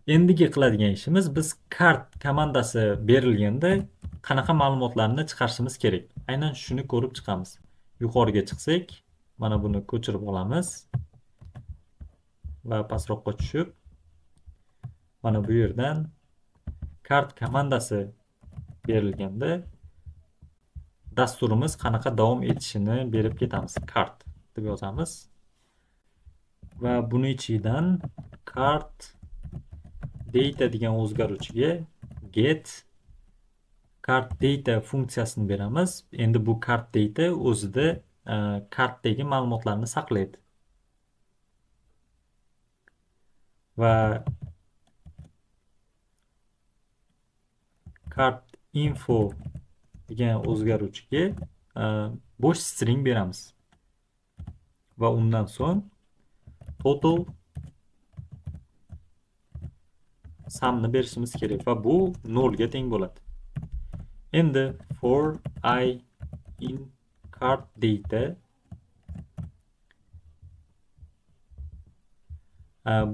Endigi qiladigan ishimiz biz kart komandasi berilganda qanaqa ma'lumotlarni chiqarishimiz kerak. Aynan shuni ko'rib chiqamiz. Yuqoriga chiqsak, mana buni ko'chirib olamiz va pastroqqa tushib, mana bu yerdan kart komandasi berilganda dasturimiz qanaqa davom etishini berib ketamiz. Kart deb yozamiz va buni ichidan kart data degan o'zgaruvchiga get card data funksiyasini beramiz. Endi bu card data o'zida kartdagi ma'lumotlarni saqlaydi. Va card info degan o'zgaruvchiga bo'sh string beramiz. Va undan so'ng total sumni berishimiz kerak va bu 0 ga teng bo'ladi. Endi for I in card data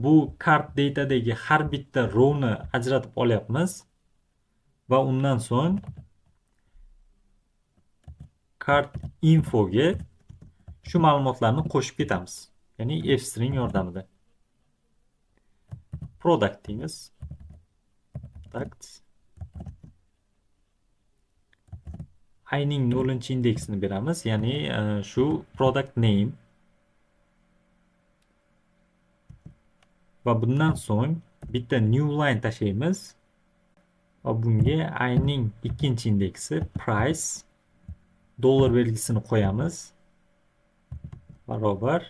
bu card datadagi har bitta rowni ajratib olyapmiz va undan so'ng card infoga shu ma'lumotlarni qo'shib ketamiz. Ya'ni f-string yordamida. Product deymiz. Product I ning 0-indeksini beramiz, ya'ni shu product name. Va bundan so'ng bitta new line tashlaymiz va bunga I ning 2-indeksi price dollar belgisini qo'yamiz. Barobar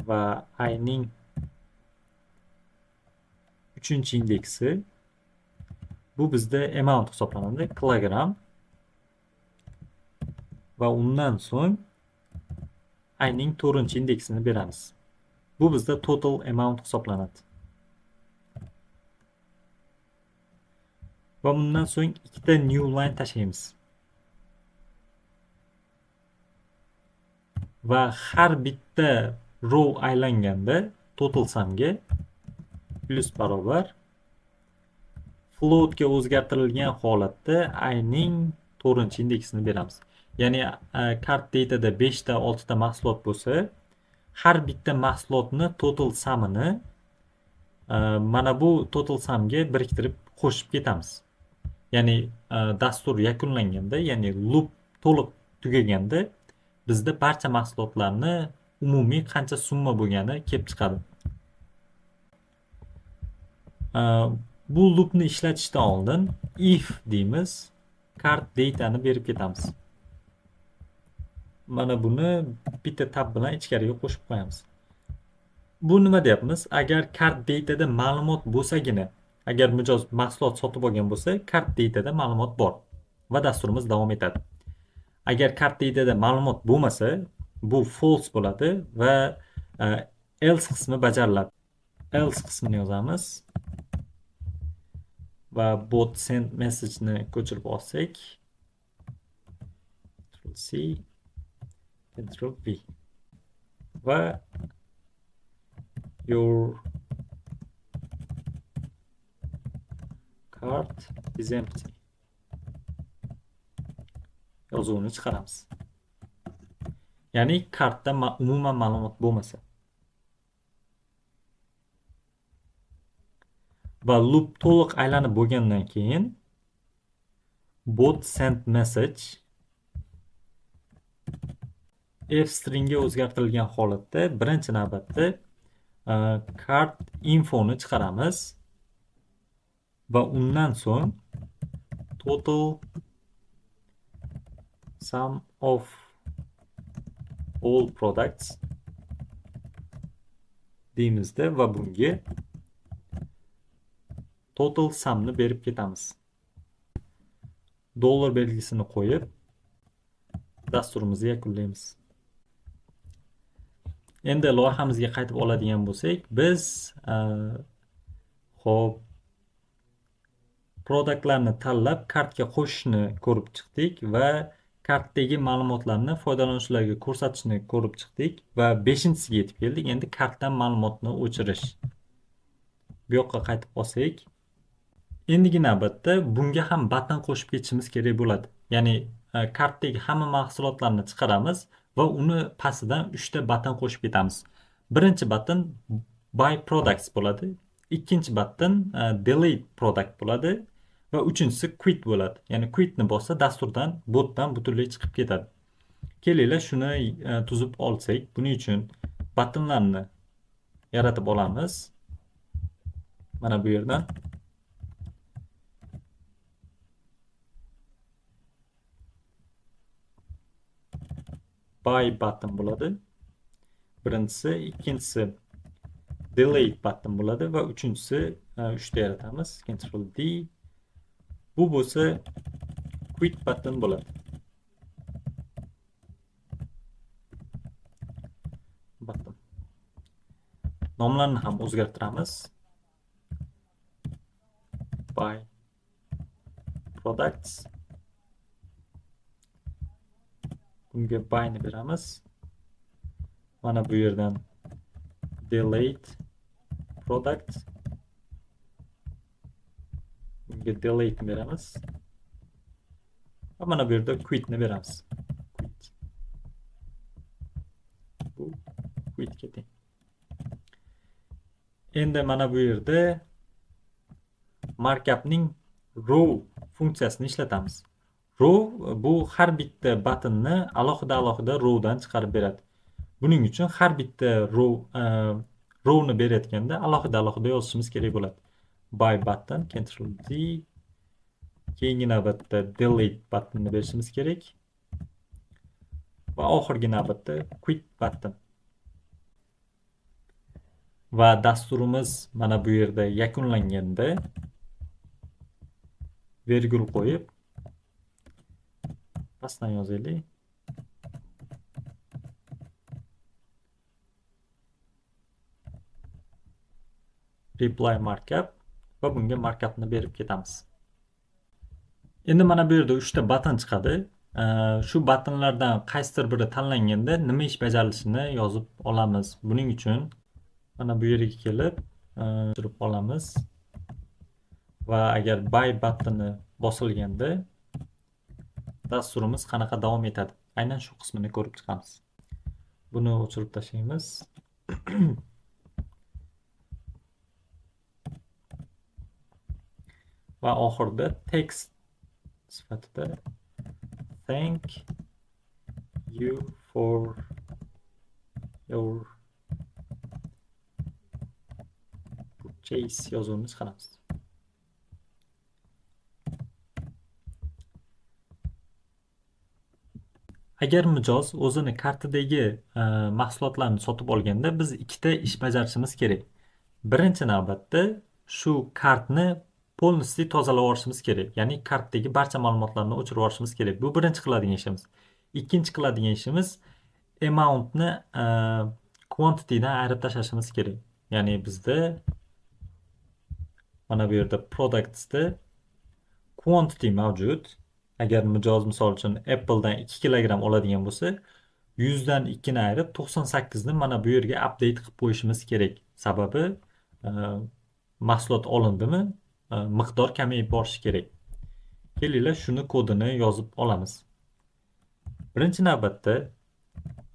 va I ning 3-indeksi bu bizda amount hisoblanadi, kilogram. Va undan so'ng I ning 4-indeksini beramiz. Bu bizda total amount hisoblanadi. Va bundan so'ng ikkita new line tashlaymiz. Va har bitta row aylanganda total sumga plus barobar float ga o'zgartirilgan holatda I ning 4-indeksini beramiz. Ya'ni card datada 5 ta 6 ta mahsulot bo'lsa, har bitta mahsulotni total sumini mana bu total sumga biriktirib qo'shib ketamiz. Ya'ni dastur yakunlanganda, ya'ni loop to'liq tugaganda bizda barcha mahsulotlarni umumiy qancha summa bo'lgani kelib chiqadi. Bu loopni ishlatishdan oldin if deymiz, card datani berib ketamiz. Mana buni bitta tab bilan ichkariga qo'shib qo'yamiz. Bu nima deyapmiz? Agar card datada ma'lumot bo'lsagina, agar mijoz mahsulot sotib olgan bo'lsa, card datada ma'lumot bor va dasturimiz davom etadi. Agar card datada ma'lumot bo'lmasa, bu false bo'ladi va else qismi bajariladi. Else qismini yozamiz va bot send message ni ko'chirib olsak, Ctrl C, Ctrl V va your card is empty yozuvini chiqaramiz. Ya'ni kartda umuman ma'lumot bo'lmasa. Va loop to'liq aylanib bo'lgandan keyin bot send message f-string ga o'zgartirilgan holatda birinchi navbatda card infoni chiqaramiz va undan so'ng total sum of all products deymizda va bunga total sumni berib ketamiz. Dollar belgisini qo'yib dasturimizni yakunlaymiz. Endi loyihamizga qaytib oladigan bo'lsak, biz xo'p produktlarni tanlab kartga qo'shishni ko'rib chiqdik va kartdagi ma'lumotlarni foydalanuvchilarga ko'rsatishni ko'rib chiqdik va 5-siga yetib keldik. Endi kartdan ma'lumotni o'chirish. Bu yoqqa qaytib olsak, endigi navbatda bunga ham button qo'shib ketishimiz kerak bo'ladi. Ya'ni kartdagi hamma mahsulotlarni chiqaramiz va uni pastidan 3 ta button qo'shib ketamiz. Birinchi button buy products bo'ladi. Ikkinchi button delete product bo'ladi va uchinchisi quit bo'ladi. Ya'ni quitni bossa dasturdan, botdan butunlay chiqib ketadi. Kelinglar shuni tuzib olsak, buning uchun buttonlarni yaratib olamiz. Mana bu yerdan buy button bo'ladi. Birinchisi, ikkinchisi delete button bo'ladi va uchinchisi 3 ta yaratamiz. Ctrl D. Bu bo'lsa quit button bo'ladi. Button. Nomlarni ham o'zgartiramiz. Buy products. Bunga buy'ni beramiz. Mana bu yerdan delete product. Bunga delete beramiz. Va mana bu yerda quit'ni beramiz. Quit. Bu quit'ga teng. Endi mana bu yerda markupning row funksiyasini ishlatamiz. Row bu har bitta buttonni alohida rowdan chiqarib beradi. Buning uchun har bitta rowni berayotganda alohida yozishimiz kerak bo'ladi. Buy button, Ctrl D. Keyingi navbatda delete buttonni berishimiz kerak. Va oxirgi navbatda quit button. Va dasturimiz mana bu yerda yakunlanganda vergul qo'yib pastdan yozaylik. Reply markup va bunga markupni berib ketamiz. Endi mana bu yerda 3 ta button chiqadi. Shu buttonlardan qaysidir biri tanlanganda nima ish bajarilishini yozib olamiz. Buning uchun mana bu yerga kelib, turib olamiz. Va agar buy buttoni bosilganda dasturimiz qanaqa davom etadi? Aynan shu qismini ko'rib chiqamiz. Buni o'chirib tashlaymiz. Va oxirida text sifatida thank you for your purchase yozuvini chiqaramiz. Agar mijoz o'zini kartidagi mahsulotlarni sotib olganda biz ikkita ish bajarishimiz kerak. Birinchi navbatda shu kartni polностью tozalab olishimiz kerak. Ya'ni kartdagi barcha ma'lumotlarni o'chirib olishimiz kerak. Bu birinchi qiladigan ishimiz. Ikkinchi qiladigan ishimiz amountni quantitydan ayirib tashlashimiz kerak. Ya'ni bizda mana bu yerda productsda quantity mavjud. Agar mijoz misol uchun Apple'dan 2 kilogramm oladigan bo'lsa, 100 dan 2 ni ayirib 98 ni mana bu yerga update qilib qo'yishimiz kerak. Sababi mahsulot olindimi, miqdor kamayib borishi kerak. Kelinglar shuni kodini yozib olamiz. Birinchi navbatda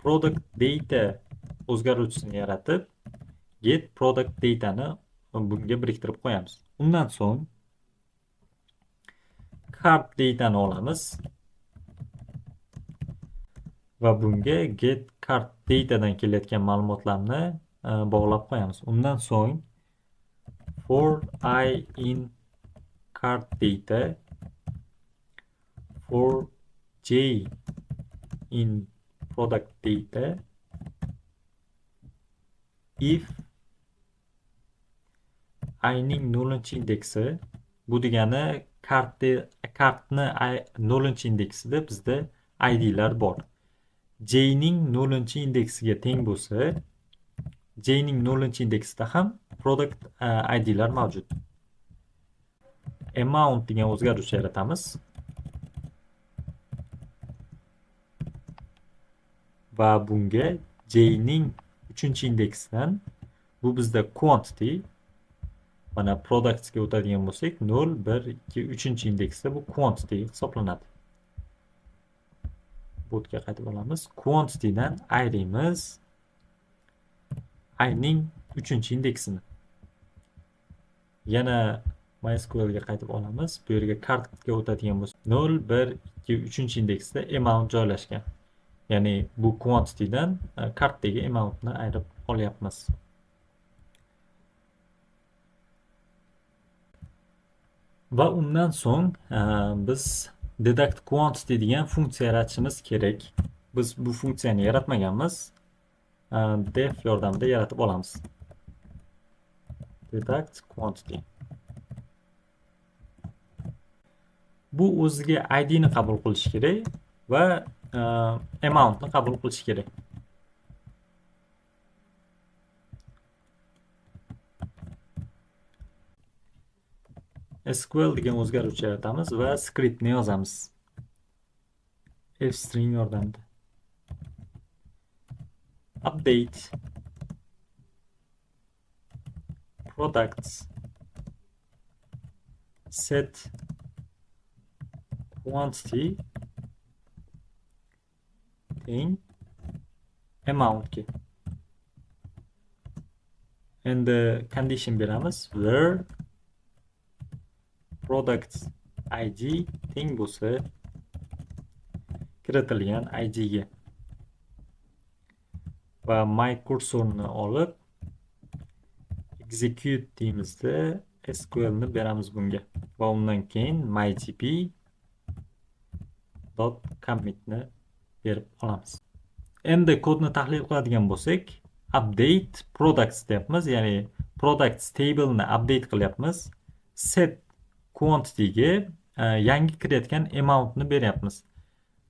product data o'zgaruvchisini yaratib, get product datani bunga biriktirib qo'yamiz. Undan so'ng cart datani olamiz va bunga get cart datadan kelayotgan ma'lumotlarni bog'lab qo'yamiz. Undan so'ng for I in cart data, for J in product data, if I ning 0-chi indeksi, bu degani kartni 0-chi indeksida bizda ID'lar bor. J ning 0-chi indeksiga teng bo'lsa, J ning 0-chi indeksida ham product ID'lar mavjud. Amount degan o'zgaruvchi yaratamiz. Va bunga J ning 3-chi indeksidan, bu bizda quantity, Mana productsga o'tadigan bo'lsak, 0, 1, 2, 3-chi indeksda bu quantity hisoblanadi. Bootga qaytib olamiz. Quantitydan ayrimiz ining 3-chi indeksini. Yana MySQLga qaytib olamiz. Bu yerga kartga o'tadigan bo'lsak, 0, 1, 2, 3-chi indeksda amount joylashgan. Ya'ni bu quantitydan kartdagi amountni ayirib olyapmiz. Va undan so'ng biz deduct quantity degan funksiya yaratishimiz kerak. Biz bu funksiyani yaratmaganmiz. Def yordamida yaratib olamiz. Deduct quantity. Bu o'ziga id ni qabul qilishi kerak va amount ni qabul qilishi kerak. SQL degan o'zgaruvchi yaratamiz va scriptni yozamiz. Fstring yordamida. Update products set quantity teng amount ga. Endi condition beramiz. Where product id teng bo'lsa kiritilgan id ga. Va my cursorni olib execute deymizda SQL ni beramiz bunga. Va undan keyin mygp.commit ni berib olamiz. Endi kodni tahlil qiladigan bo'lsak, update products deyapmiz, ya'ni products table ni update qilyapmiz. Set quantity ga yangi kirayotgan amount ni beryapmiz.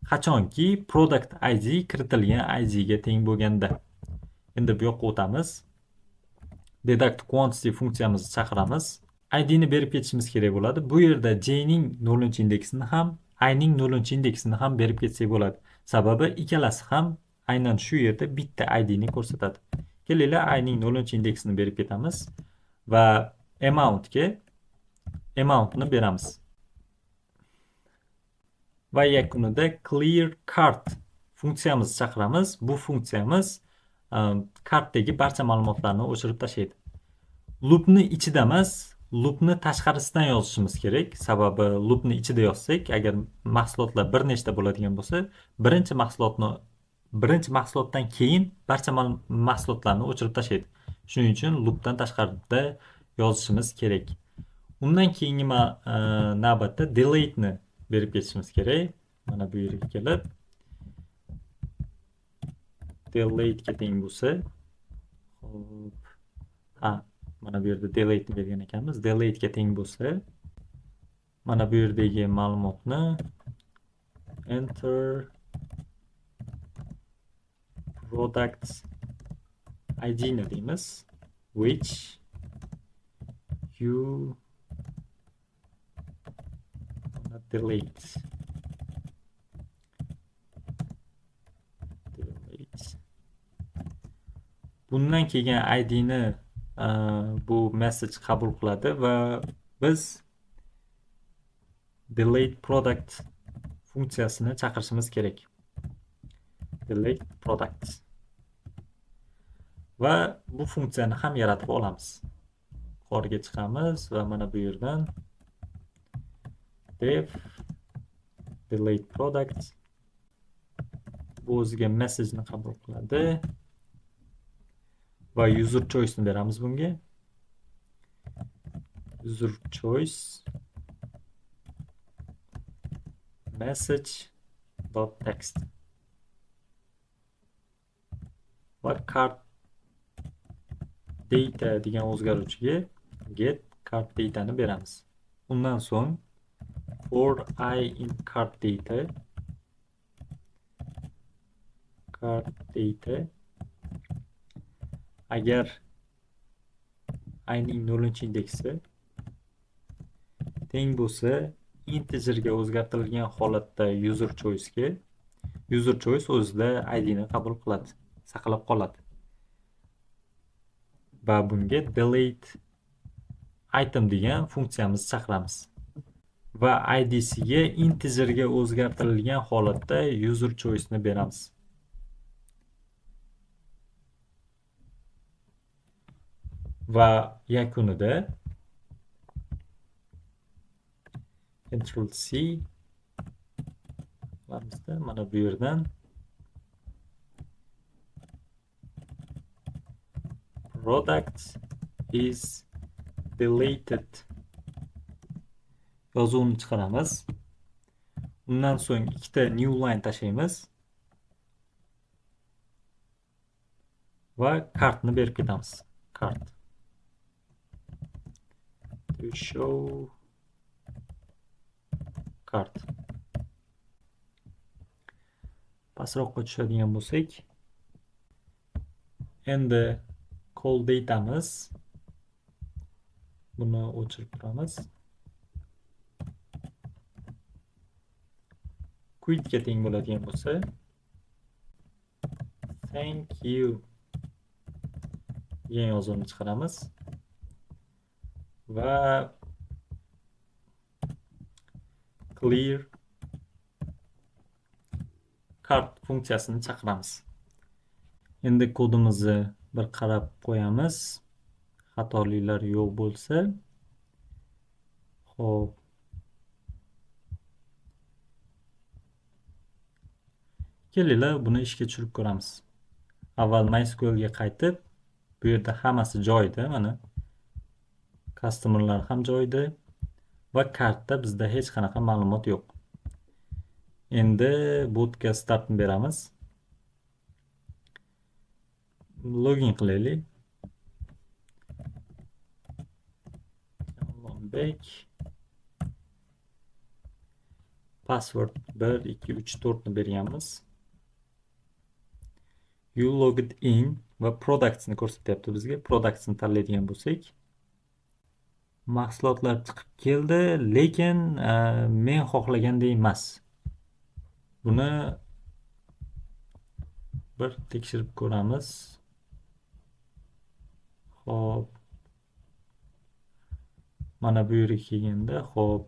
Qachonki product id kiritilgan id ga teng bo'lganda. Endi bu yoqqa o'tamiz. Deduct quantity funksiyamizni chaqiramiz. id ni berib ketishimiz kerak bo'ladi. Bu yerda j ning 0-indeksini ham, i ning 0-indeksini ham berib ketsak bo'ladi. Sababi ikkalasi ham aynan shu yerda bitta id ni ko'rsatadi. Kelinglar, i ning 0-indeksini berib ketamiz va amount ni beramiz. Va yakunida clear cart funksiyamizni chaqiramiz. Bu funksiyamiz kartdagi barcha ma'lumotlarni o'chirib tashlaydi. Loopni ichida emas, loopni tashqarisidan yozishimiz kerak. Sababi loopni ichida yozsak, agar mahsulotlar bir nechta bo'ladigan bo'lsa, birinchi mahsulotdan keyin barcha mahsulotlarni o'chirib tashlaydi. Shuning uchun loopdan tashqarida yozishimiz kerak. Undan keyingi navbatda delete ni berib ketishimiz kerak. Mana bu yerga kelib delete ga teng bo'lsa, mana bu yerda delete ni bergan ekanmiz. Delete ga teng bo'lsa, mana bu yerdagi ma'lumotni enter products id ni deymiz, which you delete. Bundan kelgan id ni bu message qabul qiladi va biz delete product funksiyasini chaqirishimiz kerak. Delete product. Va bu funksiyani ham yaratib olamiz. Yuqoriga chiqamiz va mana bu yerdan def delete product bu o'ziga message ni qabul qiladi. Va user choice ni beramiz bunga. User choice message.text va cart data degan o'zgaruvchiga get cart data ni beramiz. Undan so'ng for I in cart data agar I ning 0-indeksi teng bo'lsa, integer ga o'zgartirilgan holatda user choice o'zida id ni qabul qiladi, saqlab qoladi. Va bunga delete item degan funksiyamizni chaqiramiz va idsiga integerga o'zgartirilgan holatda user choice'ni beramiz. Va yakunida Ctrl C qilamizda mana bu yerdan product is deleted yozuvini chiqaramiz. Undan so'ng ikkita new line tashlaymiz va kartni berib ketamiz. Kart to show kart. Pastroqqa tushadigan bo'lsak, endi call datamiz buni o'chirib turamiz. Quit ga teng bo'ladigan bo'lsa, thank you degan yozuvni chiqaramiz va clear kart funksiyasini chaqiramiz. Endi kodimizni bir qarab qo'yamiz. Xatoliklar yo'q bo'lsa. Xo'p. Kelinglar buni ishga tushirib ko'ramiz. Avval MySQL ga qaytib, bu yerda hammasi joyida, mana. Customerlar ham joyida va kartda bizda hech qanaqa ma'lumot yo'q. Endi botga startni beramiz. Login qilaylik. Back. Password 1 2 3 4 ni berganmiz. You logged in va products ni ko'rsatyapti bizga. Products ni tanlaydigan bo'lsak, mahsulotlar chiqib keldi, lekin men xohlagandek emas. Buni bir tekshirib ko'ramiz. Xo'p. Mana bu yerga kelganda, xo'p.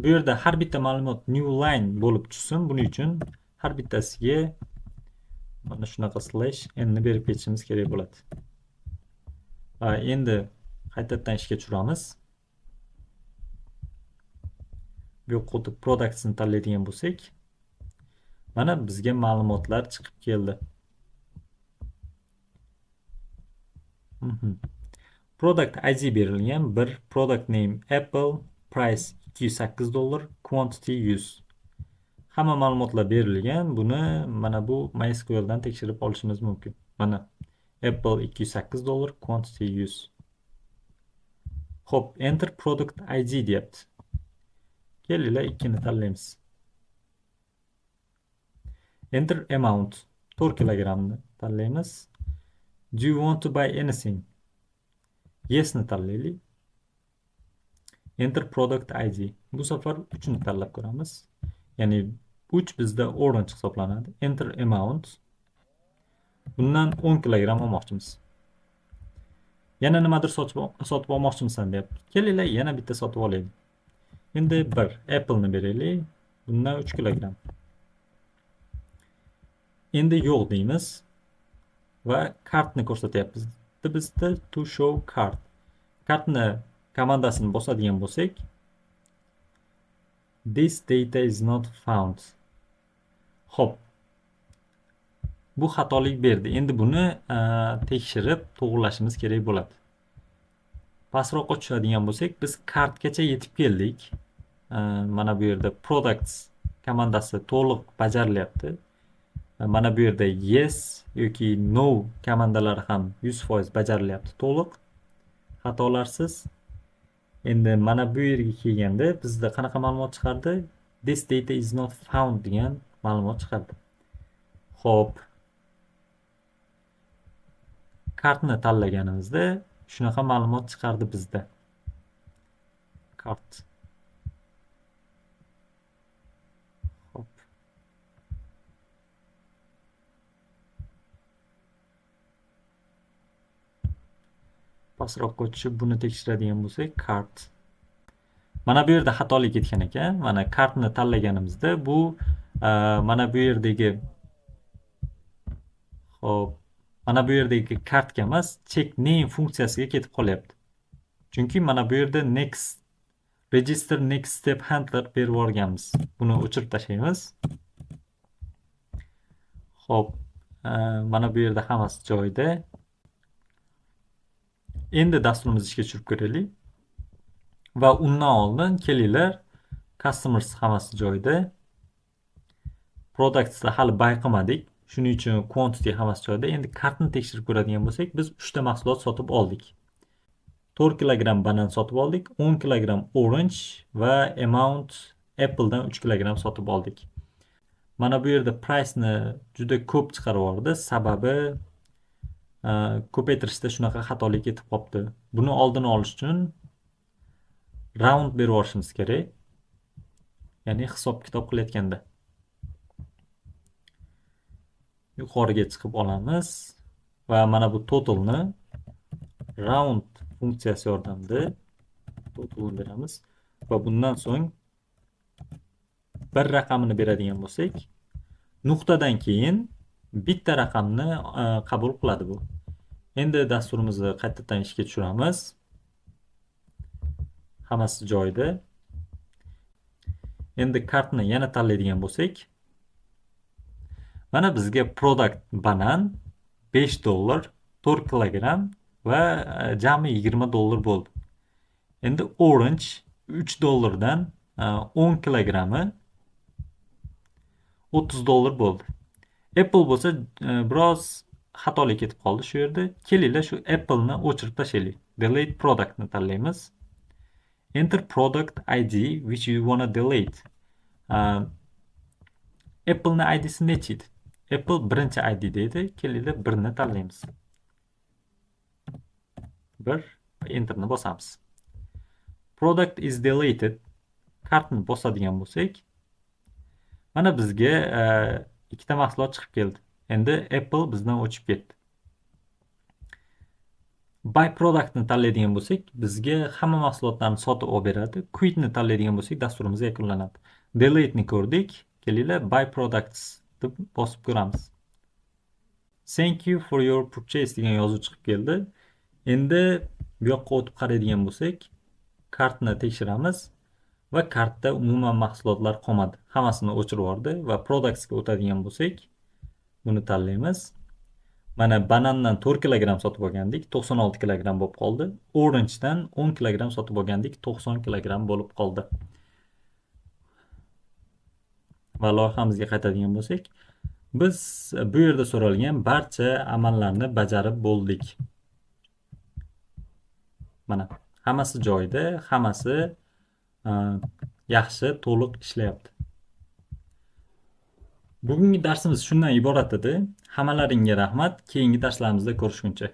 Bu yerda har bitta ma'lumot new line bo'lib tushsin. Buning uchun har bittasiga mana shunaqa slash n ni berib ketishimiz kerak bo'ladi. Endi qaytadan ishga tushiramiz. Bu yoqda products ni tanlaydigan bo'lsak, mana bizga ma'lumotlar chiqib keldi. Product ID berilgan. Bir product name Apple, price $208, quantity 100. Hamma ma'lumotlar berilgan. Buni mana bu MySQL dan tekshirib olishimiz mumkin. Mana Apple $208, quantity 100. Xo'p, enter product ID deyapti. Kelinglar ikkini tanlaymiz. Enter amount 4 kilogramni tanlaymiz. Do you want to buy anything? Yes ni tanlaylik. Enter product ID. Bu safar 3 ni tanlab ko'ramiz. Ya'ni 3 bizda orange hisoblanadi. Enter amount. Bundan 10 kilogram olmoqchimiz. Yana nimadir sotib olmoqchimisan deyapti. Kelinglar yana bitta sotib olaylik. Endi bir Apple ni beraylik. Bundan 3 kilogram. Endi yo'q deymiz va kartni ko'rsatyapmiz. Bizda to show card. Kartni komandasini bosadigan bo'lsak, this data is not found. Xo'p. Bu xatolik berdi. Endi buni tekshirib to'g'rilashimiz kerak bo'ladi. Pastroqqa tushadigan bo'lsak, biz kartgacha yetib keldik. Mana bu yerda products komandasi to'liq bajarilyapti. Mana bu yerda yes yoki no komandalari ham 100% bajarilyapti to'liq. Xatolarsiz. Endi mana bu yerga kelganda bizda qanaqa ma'lumot chiqardi? This data is not found degan ma'lumot chiqardi. Xo'p. Kartni tanlaganimizda shunaqa ma'lumot chiqardi bizda. Kart. Xo'p. pastroqqa o'tishib buni tekshiradigan bo'lsak, kart. Mana bu yerda xatolik ketgan ekan. Mana kartni tanlaganimizda bu mana bu yerdagi hop, mana bu yerdagi kartga emas, check name funksiyasiga ketib qolyapti. Chunki mana bu yerda next register next step handler berib yuborganmiz. Buni o'chirib tashlaymiz. Hop, mana bu yerda hammasi joyida. Endi dasturimizni ishga tushirib ko'raylik. Va undan oldin kelinglar, customers hammasi joyida. Products'da hali buy qilmadik. Shuning uchun quantity hammasi joyida. Endi kartni tekshirib ko'radigan bo'lsak, biz 3 ta mahsulot sotib oldik. 4 kilogramm banan sotib oldik, 10 kilogramm orange va amount appledan 3 kilogramm sotib oldik. Mana bu yerda price'ni juda ko'p chiqarib yubordi, sababi ko'paytirishda shunaqa xatolik ketib qolibdi. Buni oldini olish uchun round berib yuborishimiz kerak. Ya'ni hisob-kitob qilayotganda yuqoriga chiqib olamiz va mana bu totalni round funksiyasi yordamida totalni beramiz va bundan so'ng bir raqamini beradigan bo'lsak, nuqtadan keyin bitta raqamni qabul qiladi bu. Endi dasturimizni qaytadan ishga tushiramiz. Hammasi joyida. Endi kartni yana tanlaydigan bo'lsak, mana bizga product banan $5, 4 kilogramm va jami $20 bo'ldi. Endi orange $3 10 kilogrammi $30 bo'ldi. Apple bo'lsa biroz xatolik ketib qoldi shu yerda. Kelinglar shu Apple'ni o'chirib tashlaylik. Delete productni tanlaymiz. Enter product ID which you want to delete. Apple'ni ID'si nechi edi? Apple birinchi ID deydi. Kelinglar 1 ni tanlaymiz. 1 enterni bosamiz. Product is deleted. Kartni bosadigan bo'lsak, mana bizga ikkita mahsulot chiqib keldi. Endi Apple bizdan o'chib ketdi. Buy productni tanlaydigan bo'lsak, bizga hamma mahsulotlarni sotib olib beradi. Quitni tanlaydigan bo'lsak, dasturimiz yakunlanadi. Delete ni ko'rdik. Kelinglar buy products deb bosib ko'ramiz. Thank you for your purchase degan yozuv chiqib keldi. Endi bu yoqqa o'tib qaraydigan bo'lsak, kartni tekshiramiz va kartda umuman mahsulotlar qolmadi. Hammasini o'chirib yubordi va productsga o'tadigan bo'lsak, buni tanlaymiz. Mana banandan 4 kilogramm sotib olgandik, 96 kilogramm bo'lib qoldi. Orangedan 10 kilogramm sotib olgandik, 90 kilogramm bo'lib qoldi. Va loyihamizga qaytadigan bo'lsak, biz bu yerda so'ralgan barcha amallarni bajarib bo'ldik. Mana hammasi joyida, hammasi yaxshi, to'liq ishlayapti. Bugungi darsimiz shundan iborat edi. Hammalaringga rahmat. Keyingi darslarimizda ko'rishguncha.